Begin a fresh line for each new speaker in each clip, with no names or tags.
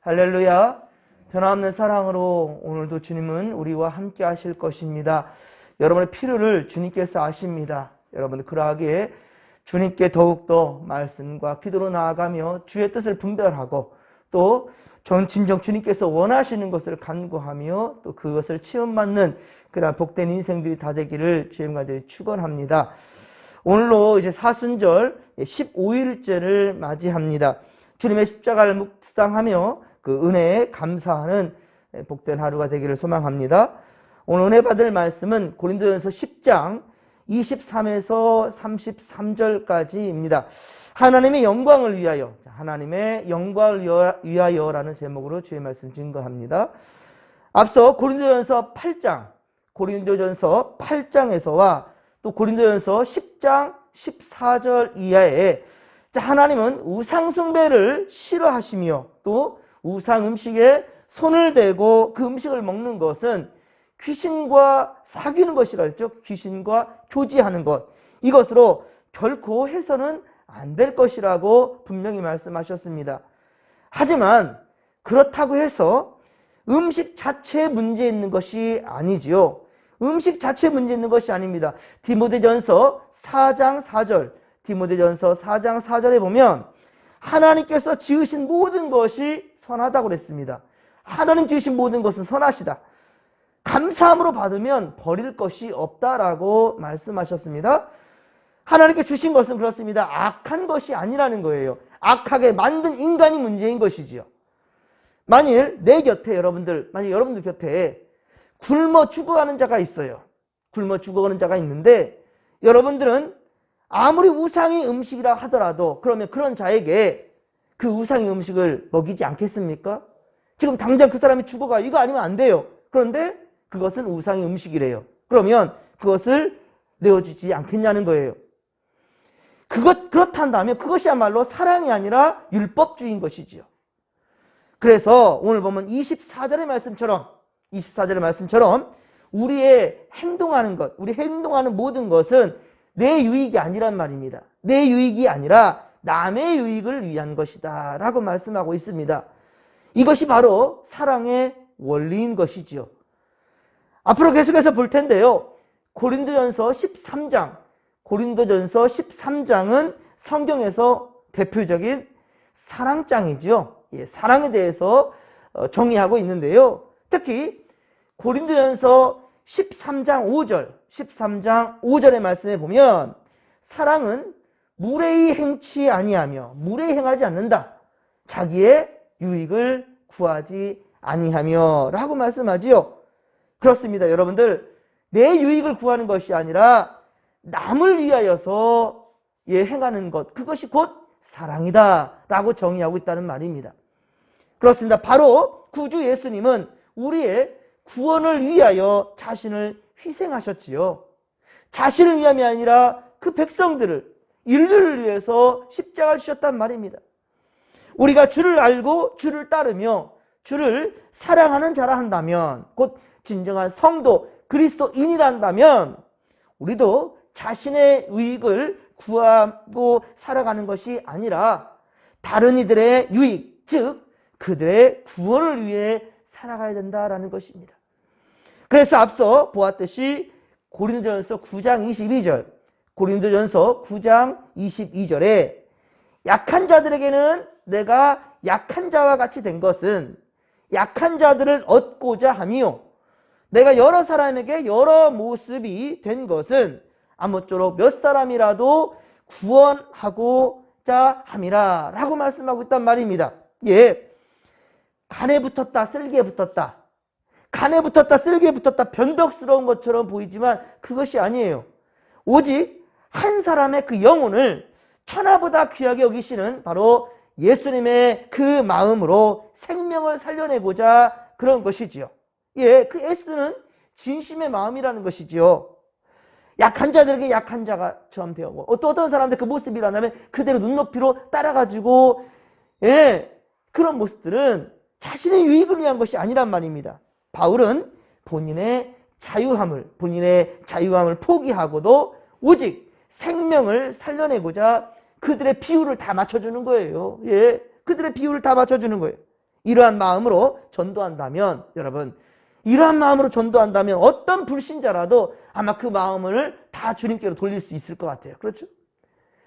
할렐루야. 변함없는 사랑으로 오늘도 주님은 우리와 함께 하실 것입니다. 여러분의 필요를 주님께서 아십니다. 여러분 그러하기에 주님께 더욱더 말씀과 기도로 나아가며 주의 뜻을 분별하고 또 진정 주님께서 원하시는 것을 간구하며 또 그것을 체험받는 그러한 복된 인생들이 다 되기를 주의 간절히 축원합니다. 오늘로 이제 사순절 15일째를 맞이합니다. 주님의 십자가를 묵상하며 그 은혜에 감사하는 복된 하루가 되기를 소망합니다. 오늘 은혜 받을 말씀은 고린도전서 10장 23에서 33절까지입니다. 하나님의 영광을 위하여, 하나님의 영광을 위하여라는 제목으로 주의 말씀 증거합니다. 앞서 고린도전서 8장에서와 또 고린도전서 10장 14절 이하에 하나님은 우상 숭배를 싫어하시며 또 우상 음식에 손을 대고 그 음식을 먹는 것은 귀신과 사귀는 것이라 했죠. 귀신과 교제하는 것, 이것으로 결코 해서는 안 될 것이라고 분명히 말씀하셨습니다. 하지만 그렇다고 해서 음식 자체에 문제 있는 것이 아니지요. 음식 자체에 문제 있는 것이 아닙니다. 디모데전서 4장 4절에 보면 하나님께서 지으신 모든 것이 선하다고 그랬습니다. 하나님 지으신 모든 것은 선하시다. 감사함으로 받으면 버릴 것이 없다라고 말씀하셨습니다. 하나님께 주신 것은 그렇습니다. 악한 것이 아니라는 거예요. 악하게 만든 인간이 문제인 것이지요. 만일 여러분들 곁에 굶어 죽어가는 자가 있어요. 굶어 죽어가는 자가 있는데 여러분들은 아무리 우상의 음식이라 하더라도 그러면 그런 자에게 그 우상의 음식을 먹이지 않겠습니까? 지금 당장 그 사람이 죽어가 이거 아니면 안 돼요. 그런데 그것은 우상의 음식이래요. 그러면 그것을 내어주지 않겠냐는 거예요. 그렇단다면 그것이야말로 사랑이 아니라 율법주의인 것이지요. 그래서 오늘 보면 24절의 말씀처럼 우리의 우리 행동하는 모든 것은 내 유익이 아니란 말입니다. 내 유익이 아니라 남의 유익을 위한 것이다 라고 말씀하고 있습니다. 이것이 바로 사랑의 원리인 것이지요. 앞으로 계속해서 볼 텐데요. 고린도전서 13장은 성경에서 대표적인 사랑장이지요. 사랑에 대해서 정의하고 있는데요. 특히 고린도전서 13장 5절의 말씀에 보면 사랑은 무례히 행치 아니하며 무례히 행하지 않는다. 자기의 유익을 구하지 아니하며 라고 말씀하지요. 그렇습니다. 여러분들, 내 유익을 구하는 것이 아니라 남을 위하여서 행하는 것, 그것이 곧 사랑이다 라고 정의하고 있다는 말입니다. 그렇습니다. 바로 구주 예수님은 우리의 구원을 위하여 자신을 희생하셨지요. 자신을 위함이 아니라 그 백성들을, 인류를 위해서 십자가를 지셨단 말입니다. 우리가 주를 알고 주를 따르며 주를 사랑하는 자라 한다면, 곧 진정한 성도 그리스도인이란다면 우리도 자신의 유익을 구하고 살아가는 것이 아니라 다른 이들의 유익, 즉 그들의 구원을 위해 살아가야 된다라는 것입니다. 그래서 앞서 보았듯이 고린도전서 9장 22절에 약한 자들에게는 내가 약한 자와 같이 된 것은 약한 자들을 얻고자 함이요, 내가 여러 사람에게 여러 모습이 된 것은 아무쪼록 몇 사람이라도 구원하고자 함이라 라고 말씀하고 있단 말입니다. 간에 붙었다 쓸개에 붙었다, 변덕스러운 것처럼 보이지만 그것이 아니에요. 오직 한 사람의 그 영혼을 천하보다 귀하게 여기시는 바로 예수님의 그 마음으로 생명을 살려내고자 그런 것이지요. 그 S는 진심의 마음이라는 것이지요. 약한 자들에게 약한 자처럼 되고, 또 어떤 사람들 그 모습이라면 그대로 눈높이로 따라가지고 그런 모습들은 자신의 유익을 위한 것이 아니란 말입니다. 바울은 본인의 자유함을 포기하고도 오직 생명을 살려내고자 그들의 비율을 다 맞춰주는 거예요. 그들의 비율을 다 맞춰주는 거예요. 이러한 마음으로 전도한다면, 여러분, 이러한 마음으로 전도한다면 어떤 불신자라도 아마 그 마음을 다 주님께로 돌릴 수 있을 것 같아요. 그렇죠?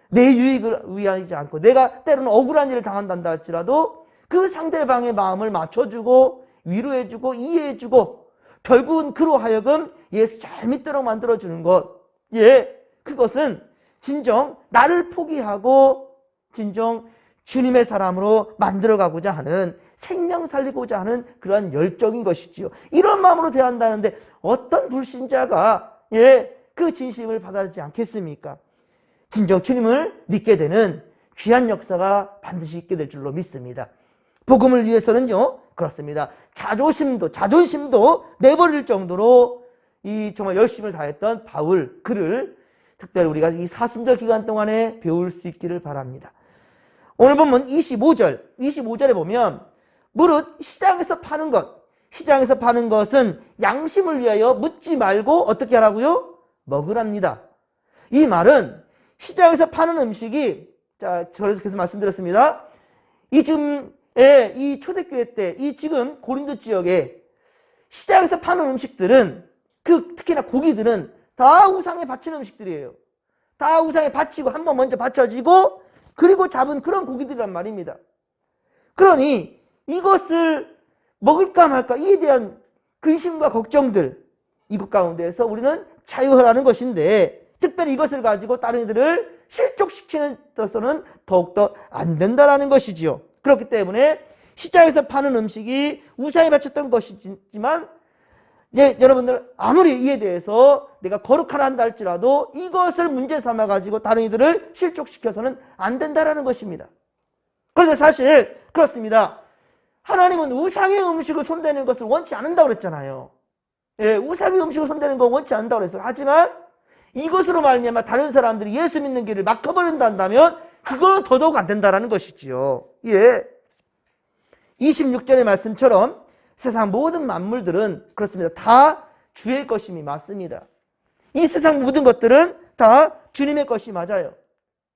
내 유익을 위하지 않고 내가 때로는 억울한 일을 당한다 할지라도 그 상대방의 마음을 맞춰주고 위로해주고 이해해주고 결국은 그로 하여금 예수 잘 믿도록 만들어주는 것. 예, 그것은 진정 나를 포기하고 진정 주님의 사람으로 만들어가고자 하는, 생명 살리고자 하는 그러한 열정인 것이지요. 이런 마음으로 대한다는데 어떤 불신자가 그 진심을 받아들이지 않겠습니까? 진정 주님을 믿게 되는 귀한 역사가 반드시 있게 될 줄로 믿습니다. 복음을 위해서는요, 그렇습니다. 자존심도 내버릴 정도로 이 정말 열심을 다했던 바울, 그를 특별히 우리가 이 사순절 기간 동안에 배울 수 있기를 바랍니다. 오늘 보면 25절에 보면 무릇 시장에서 파는 것은 양심을 위하여 묻지 말고 어떻게 하라고요? 먹으랍니다. 이 말은 시장에서 파는 음식이, 자, 저에서 계속 말씀드렸습니다. 이 초대교회 때, 이 지금 고린도 지역에 시장에서 파는 음식들은, 특히나 고기들은 다 우상에 바치는 음식들이에요. 다 우상에 바치고 한번 먼저 바쳐지고 그리고 잡은 그런 고기들이란 말입니다. 그러니 이것을 먹을까 말까 이에 대한 근심과 걱정들, 이것 가운데에서 우리는 자유하라는 것인데 특별히 이것을 가지고 다른 이들을 실족시키는 데서는 더욱더 안 된다라는 것이지요. 그렇기 때문에 시장에서 파는 음식이 우상에 바쳤던 것이지만 여러분들 아무리 이에 대해서 내가 거룩하라 한다 할지라도 이것을 문제 삼아 가지고 다른 이들을 실족시켜서는 안 된다라는 것입니다. 그런데 사실 그렇습니다. 하나님은 우상의 음식을 손대는 것을 원치 않는다고 그랬잖아요. 우상의 음식을 손대는 건 원치 않는다고 그랬어요. 하지만 이것으로 말미암아 다른 사람들이 예수 믿는 길을 막혀버린다 한다면 그거는 더더욱 안 된다라는 것이지요. 26절의 말씀처럼 세상 모든 만물들은 그렇습니다. 다 주의 것임이 맞습니다. 이 세상 모든 것들은 다 주님의 것이 맞아요.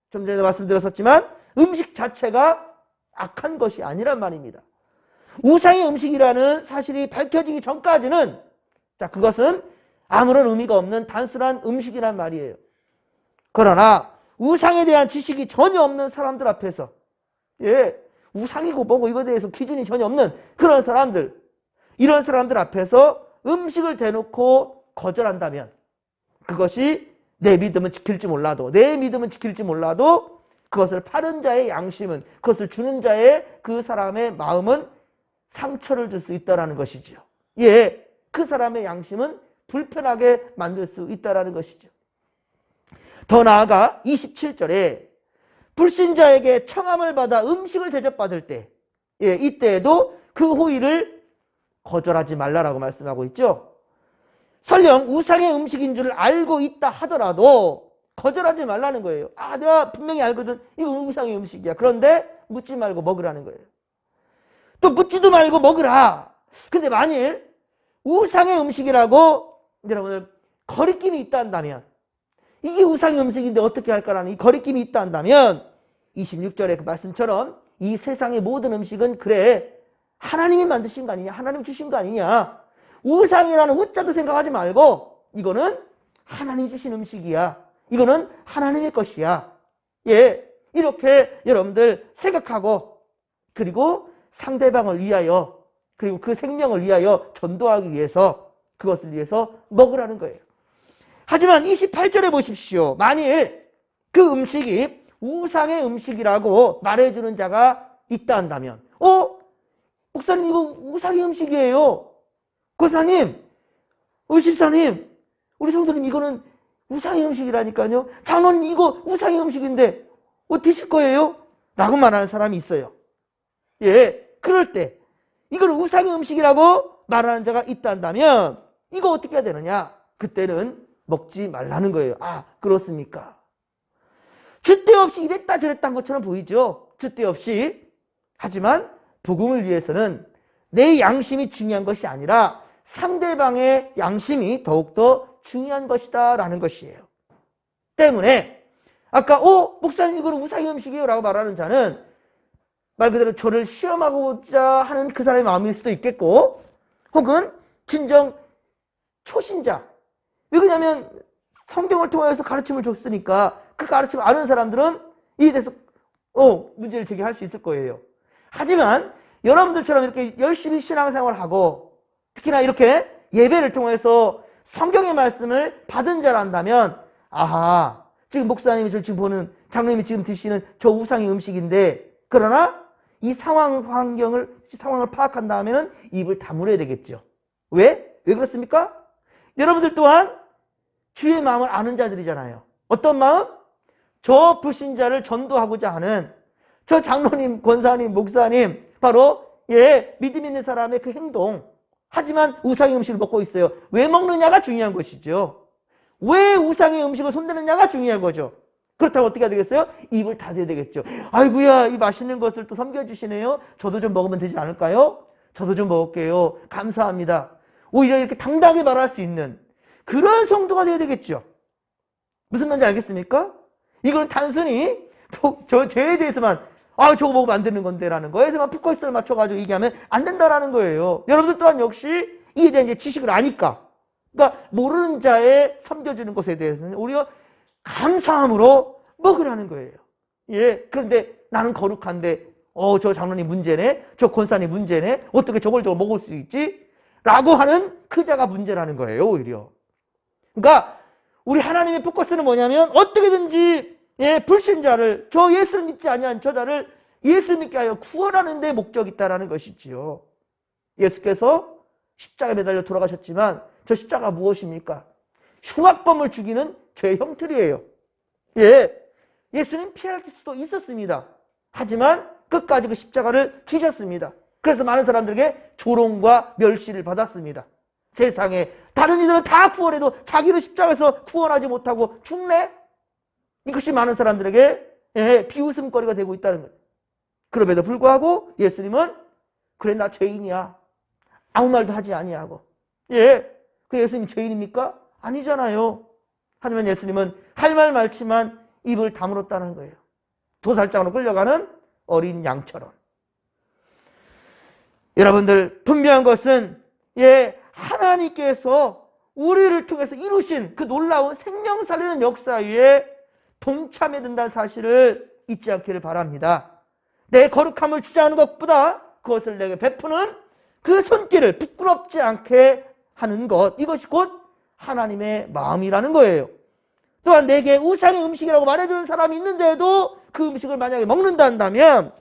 좀 전에 말씀드렸었지만 음식 자체가 악한 것이 아니란 말입니다. 우상의 음식이라는 사실이 밝혀지기 전까지는 그것은 아무런 의미가 없는 단순한 음식이란 말이에요. 그러나 우상에 대한 지식이 전혀 없는 사람들 앞에서 우상이고 뭐고 이거에 대해서 기준이 전혀 없는 그런 사람들, 이런 사람들 앞에서 음식을 대놓고 거절한다면 그것이 내 믿음은 지킬지 몰라도 그것을 파는 자의 양심은, 그것을 주는 자의 그 사람의 마음은 상처를 줄 수 있다는 것이죠. 그 사람의 양심은 불편하게 만들 수 있다는 것이죠. 더 나아가 27절에 불신자에게 청함을 받아 음식을 대접받을 때 이때에도 그 호의를 거절하지 말라라고 말씀하고 있죠. 설령 우상의 음식인 줄 알고 있다 하더라도 거절하지 말라는 거예요. 내가 분명히 알거든. 이거 우상의 음식이야. 그런데 묻지 말고 먹으라는 거예요. 또 묻지도 말고 먹으라. 근데 만일 우상의 음식이라고 여러분 거리낌이 있다 한다면, 이게 우상의 음식인데 어떻게 할까라는 이 거리낌이 있다 한다면 26절의 그 말씀처럼 이 세상의 모든 음식은 그래 하나님이 만드신 거 아니냐, 하나님 주신 거 아니냐, 우상이라는 우자도 생각하지 말고 이거는 하나님 주신 음식이야, 이거는 하나님의 것이야, 이렇게 여러분들 생각하고 그리고 상대방을 위하여 그리고 그 생명을 위하여 전도하기 위해서 그것을 위해서 먹으라는 거예요. 하지만 28절에 보십시오. 만일 그 음식이 우상의 음식이라고 말해주는 자가 있다 한다면 목사님 이거 우상의 음식이에요. 고사님, 의십사님, 우리 성도님 이거는 우상의 음식이라니까요. 장로님 이거 우상의 음식인데 드실 거예요? 라고 말하는 사람이 있어요. 그럴 때 이거는 우상의 음식이라고 말하는 자가 있다 한다면 이거 어떻게 해야 되느냐? 그때는 먹지 말라는 거예요. 그렇습니까? 줏대 없이 이랬다 저랬다 한 것처럼 보이죠? 줏대 없이. 하지만 복음을 위해서는 내 양심이 중요한 것이 아니라 상대방의 양심이 더욱더 중요한 것이다 라는 것이에요. 때문에 아까 목사님 이거는 우상의 음식이에요 라고 말하는 자는 말 그대로 저를 시험하고자 하는 그 사람의 마음일 수도 있겠고, 혹은 진정 초신자. 왜 그러냐면 성경을 통해서 가르침을 줬으니까 그 가르침을 아는 사람들은 이에 대해서 문제를 제기할 수 있을 거예요. 하지만 여러분들처럼 이렇게 열심히 신앙생활을 하고 특히나 이렇게 예배를 통해서 성경의 말씀을 받은 자란다면, 아하, 지금 목사님이 저 지금 보는, 장로님이 지금 드시는 저 우상의 음식인데, 그러나 이 상황을 파악한 다음에는 입을 다물어야 되겠죠. 왜 그렇습니까? 여러분들 또한 주의 마음을 아는 자들이잖아요. 어떤 마음? 저 불신자를 전도하고자 하는 저 장로님, 권사님, 목사님, 바로 믿음 있는 사람의 그 행동. 하지만 우상의 음식을 먹고 있어요. 왜 먹느냐가 중요한 것이죠. 왜 우상의 음식을 손대느냐가 중요한 거죠. 그렇다면 어떻게 해야 되겠어요? 입을 닫아야 되겠죠. 아이고야, 이 맛있는 것을 또 섬겨주시네요. 저도 좀 먹으면 되지 않을까요? 저도 좀 먹을게요. 감사합니다. 오히려 이렇게 당당하게 말할 수 있는 그런 성도가 되어야 되겠죠. 무슨 말인지 알겠습니까? 이걸 단순히 저에 대해서만 저거 먹으면 안 되는 건데 라는 거에서만 푸커스를 맞춰가지고 얘기하면 안 된다라는 거예요. 여러분들 또한 역시 이에 대한 이제 지식을 아니까, 그러니까 모르는 자에 섬겨주는 것에 대해서는 우리가 감사함으로 먹으라는 거예요. 그런데 나는 거룩한데 저 장로님 문제네, 저 권사님 문제네, 어떻게 저걸 먹을 수 있지? 라고 하는 그 자가 문제라는 거예요, 오히려. 그러니까 우리 하나님의 포커스는 뭐냐면 어떻게든지 불신자를, 저 예수를 믿지 아니한 저 자를 예수 믿게 하여 구원하는 데 목적이 있다는 것이지요. 예수께서 십자가에 매달려 돌아가셨지만 저 십자가 무엇입니까? 흉악범을 죽이는 죄의 형틀이에요. 예수님 피할 수도 있었습니다. 하지만 끝까지 그 십자가를 지셨습니다. 그래서 많은 사람들에게 조롱과 멸시를 받았습니다. 세상에 다른 이들은 다 구원해도 자기를 십자가에서 구원하지 못하고 죽네? 이것이 많은 사람들에게 비웃음거리가 되고 있다는 거예요. 그럼에도 불구하고 예수님은 그래, 나 죄인이야. 아무 말도 하지 아니하고. 그 예수님 죄인입니까? 아니잖아요. 하지만 예수님은 할 말 많지만 입을 다물었다는 거예요. 도살장으로 끌려가는 어린 양처럼. 여러분들, 분명한 것은 하나님께서 우리를 통해서 이루신 그 놀라운 생명 살리는 역사 위에 동참해야 된다는 사실을 잊지 않기를 바랍니다. 내 거룩함을 주장하는 것보다 그것을 내게 베푸는 그 손길을 부끄럽지 않게 하는 것, 이것이 곧 하나님의 마음이라는 거예요. 또한 내게 우상의 음식이라고 말해주는 사람이 있는데도 그 음식을 만약에 먹는다 한다면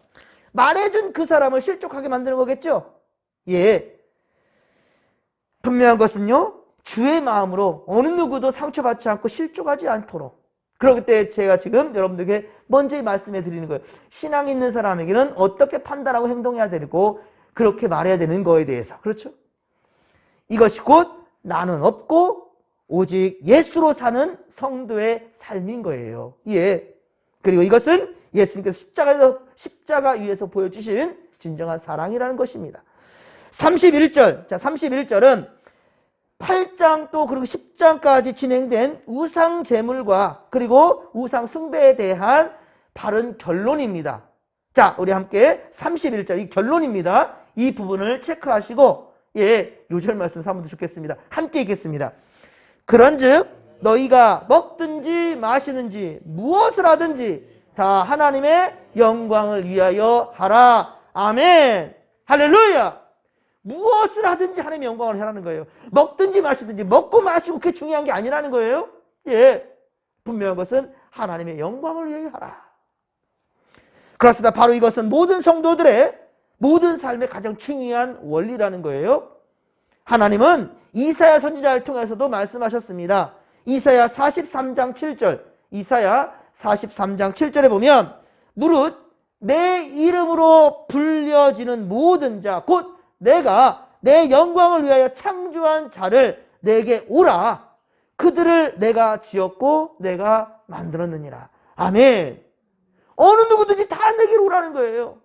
말해준 그 사람을 실족하게 만드는 거겠죠. 분명한 것은요, 주의 마음으로 어느 누구도 상처받지 않고 실족하지 않도록. 그렇기 때문에 제가 지금 여러분들에게 먼저 말씀해 드리는 거예요. 신앙 있는 사람에게는 어떻게 판단하고 행동해야 되고 그렇게 말해야 되는 거에 대해서. 그렇죠? 이것이 곧 나는 없고 오직 예수로 사는 성도의 삶인 거예요. 그리고 이것은 예수님께서 십자가 위에서 보여주신 진정한 사랑이라는 것입니다. 31절. 자, 31절은 8장 또 그리고 10장까지 진행된 우상 제물과 그리고 우상 숭배에 대한 바른 결론입니다. 자, 우리 함께 31절, 이 결론입니다. 이 부분을 체크하시고 요절 말씀 삼으면 좋겠습니다. 함께 읽겠습니다. 그런즉 너희가 먹든지 마시든지 무엇을 하든지 다 하나님의 영광을 위하여 하라. 아멘. 할렐루야. 무엇을 하든지 하나님의 영광을 하라는 거예요. 먹든지 마시든지, 먹고 마시고 그게 중요한 게 아니라는 거예요. 분명한 것은 하나님의 영광을 위하여 하라. 그렇습니다. 바로 이것은 모든 성도들의 모든 삶의 가장 중요한 원리라는 거예요. 하나님은 이사야 선지자를 통해서도 말씀하셨습니다. 이사야 43장 7절, 이사야 43장 7절에 보면 무릇 내 이름으로 불려지는 모든 자, 곧 내가 내 영광을 위하여 창조한 자를 내게 오라. 그들을 내가 지었고 내가 만들었느니라. 아멘. 어느 누구든지 다 내게로 오라는 거예요.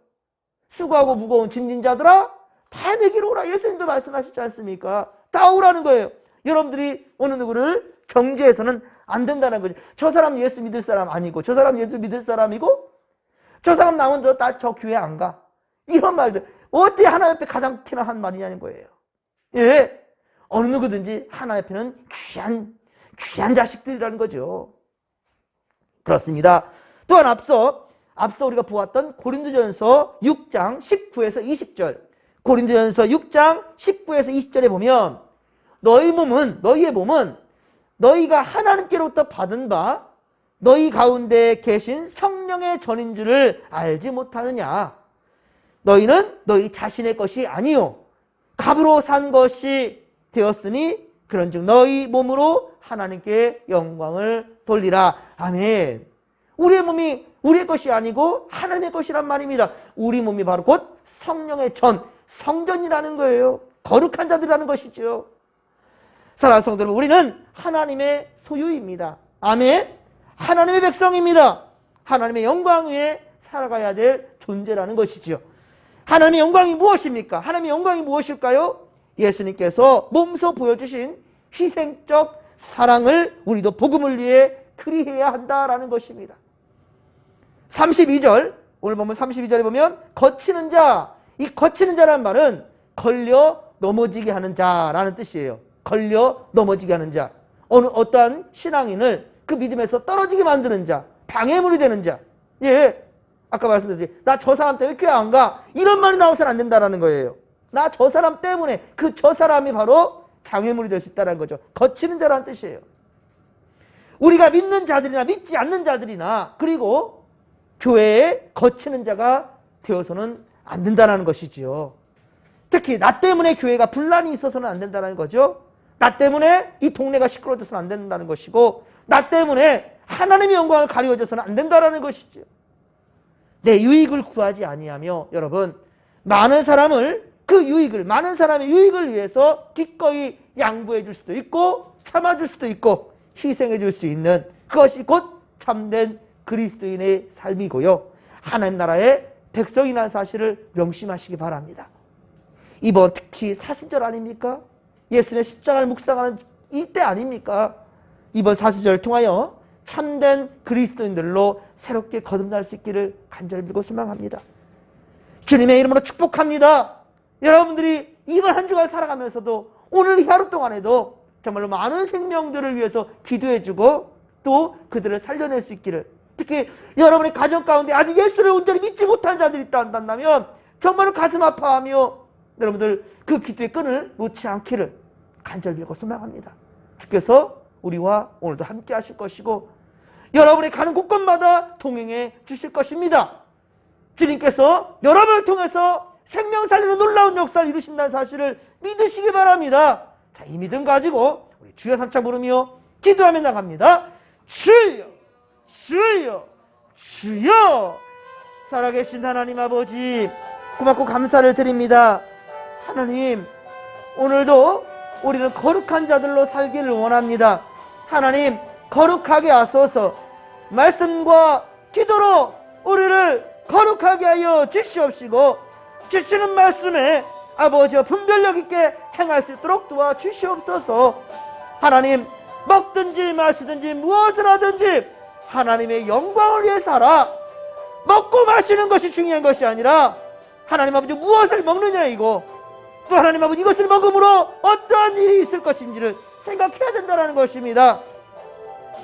수고하고 무거운 짐진 자들아, 다 내게로 오라. 예수님도 말씀하시지 않습니까? 다 오라는 거예요. 여러분들이 어느 누구를 정죄해서는 안 된다는 거죠. 저 사람 예수 믿을 사람 아니고 저 사람 예수 믿을 사람이고 저 사람 나오면 저 교회 안 가. 이런 말들 어떻게 하나님 앞에 가장 티나 한 말이냐는 거예요. 예, 어느 누구든지 하나님 앞에는 귀한 자식들이라는 거죠. 그렇습니다. 또한 앞서 우리가 보았던 고린도전서 6장 19에서 20절, 고린도전서 6장 19에서 20절에 보면 너희의 몸은 너희가 하나님께로부터 받은 바 너희 가운데 계신 성령의 전인 줄을 알지 못하느냐. 너희는 너희 자신의 것이 아니요 값으로 산 것이 되었으니 그런즉 너희 몸으로 하나님께 영광을 돌리라. 아멘. 우리의 몸이 우리의 것이 아니고 하나님의 것이란 말입니다. 우리 몸이 바로 곧 성령의 성전이라는 거예요. 거룩한 자들이라는 것이죠. 사랑하는 성도 여러분, 우리는 하나님의 소유입니다. 아멘. 하나님의 백성입니다. 하나님의 영광 위에 살아가야 될 존재라는 것이지요. 하나님의 영광이 무엇입니까? 하나님의 영광이 무엇일까요? 예수님께서 몸소 보여주신 희생적 사랑을 우리도 복음을 위해 그리해야 한다라는 것입니다. 32절, 오늘 보면 32절에 보면 거치는 자, 이 거치는 자라는 말은 걸려 넘어지게 하는 자라는 뜻이에요. 걸려 넘어지게 하는 자, 어떠한 신앙인을 그 믿음에서 떨어지게 만드는 자, 방해물이 되는 자. 예, 아까 말씀드렸지, 나 저 사람 때문에 교회 안 가, 이런 말이 나와서는 안 된다는 거예요. 나 저 사람 때문에, 저 사람이 바로 장애물이 될 수 있다는 거죠. 거치는 자라는 뜻이에요. 우리가 믿는 자들이나 믿지 않는 자들이나 그리고 교회에 거치는 자가 되어서는 안 된다는 것이지요. 특히 나 때문에 교회가 분란이 있어서는 안 된다는 거죠. 나 때문에 이 동네가 시끄러워져서는 안 된다는 것이고, 나 때문에 하나님의 영광을 가리워져서는 안 된다는 것이죠. 내 유익을 구하지 아니하며, 여러분, 많은 사람의 유익을 위해서 기꺼이 양보해 줄 수도 있고 참아줄 수도 있고 희생해 줄 수 있는 그것이 곧 참된 그리스도인의 삶이고요, 하나님 나라의 백성이라는 사실을 명심하시기 바랍니다. 이번 특히 사순절 아닙니까? 예수님의 십자가를 묵상하는 이때 아닙니까? 이번 사순절을 통하여 참된 그리스도인들로 새롭게 거듭날 수 있기를 간절히 빌고 소망합니다. 주님의 이름으로 축복합니다. 여러분들이 이번 한 주간 살아가면서도 오늘 하루 동안에도 정말로 많은 생명들을 위해서 기도해주고 또 그들을 살려낼 수 있기를, 특히 여러분의 가정 가운데 아직 예수를 온전히 믿지 못한 자들이 있다 한다면 정말로 가슴 아파하며 여러분들 그 기도의 끈을 놓지 않기를 간절히 빌고 소망합니다. 주께서 우리와 오늘도 함께 하실 것이고 여러분이 가는 곳곳마다 동행해 주실 것입니다. 주님께서 여러분을 통해서 생명 살리는 놀라운 역사를 이루신다는 사실을 믿으시기 바랍니다. 자, 이 믿음 가지고 우리 주여 삼창 부르며 기도하며 나갑니다. 주여, 주여, 주여. 살아계신 하나님 아버지, 고맙고 감사를 드립니다. 하나님, 오늘도 우리는 거룩한 자들로 살기를 원합니다. 하나님, 거룩하게 하소서. 말씀과 기도로 우리를 거룩하게 하여 주시옵시고 주시는 말씀에 아버지와 분별력 있게 행할 수 있도록 도와주시옵소서. 하나님, 먹든지 마시든지 무엇을 하든지 하나님의 영광을 위해 살아. 먹고 마시는 것이 중요한 것이 아니라 하나님 아버지 무엇을 먹느냐이고 또 하나님 아버지 이것을 먹음으로 어떠한 일이 있을 것인지를 생각해야 된다는 것입니다.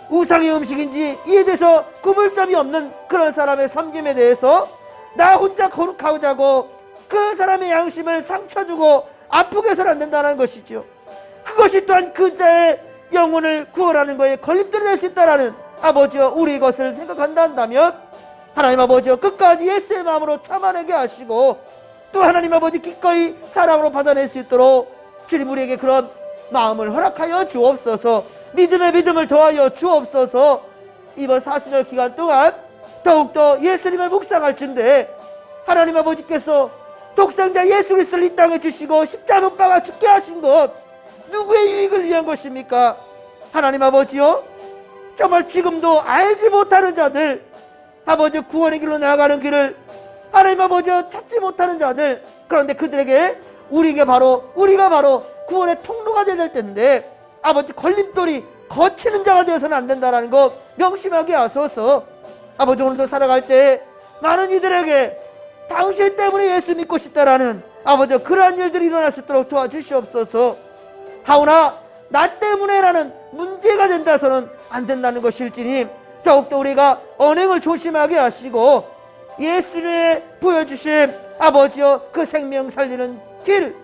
우상의 음식인지 이에 대해서 구물점이 없는 그런 사람의 섬김에 대해서 나 혼자 거룩하자고 그 사람의 양심을 상처주고 아프게 해서는 안 된다는 것이죠. 그것이 또한 그 자의 영혼을 구원하는 것에 걸림돌이 될 수 있다는 아버지여, 우리 것을 생각한다면 하나님 아버지여, 끝까지 예수의 마음으로 참아내게 하시고 또 하나님 아버지 기꺼이 사랑으로 받아낼 수 있도록 주님 우리에게 그런 마음을 허락하여 주옵소서. 믿음의 믿음을 더하여 주옵소서. 이번 사순절 기간 동안 더욱더 예수님을 묵상할진데 하나님 아버지께서 독생자 예수 그리스도를 이 땅에 주시고 십자가 못 박아 죽게 하신 것 누구의 유익을 위한 것입니까? 하나님 아버지요, 정말 지금도 알지 못하는 자들, 아버지 구원의 길로 나아가는 길을 하나님 아버지요 찾지 못하는 자들, 그런데 그들에게 우리가 바로 구원의 통로가 되야 될 텐데 아버지 걸림돌이 거치는 자가 되어서는 안 된다는 것 명심하게 하소서. 아버지, 오늘도 살아갈 때 많은 이들에게 당신 때문에 예수 믿고 싶다라는 아버지 그러한 일들이 일어날 수 있도록 도와주시옵소서. 하오나 나 때문에라는 문제가 된다서는 안 된다는 것일지니 더욱더 우리가 언행을 조심하게 하시고 예수님의 보여주심 아버지여 그 생명 살리는 길,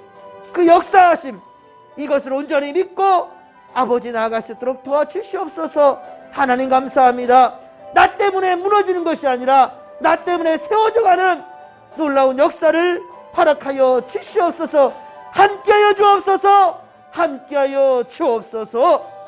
그 역사하심 이것을 온전히 믿고 아버지 나아갈 수 있도록 도와주시옵소서. 하나님 감사합니다. 나 때문에 무너지는 것이 아니라 나 때문에 세워져가는 놀라운 역사를 허락하여 주시옵소서. 함께하여 주옵소서. 함께하여 주옵소서.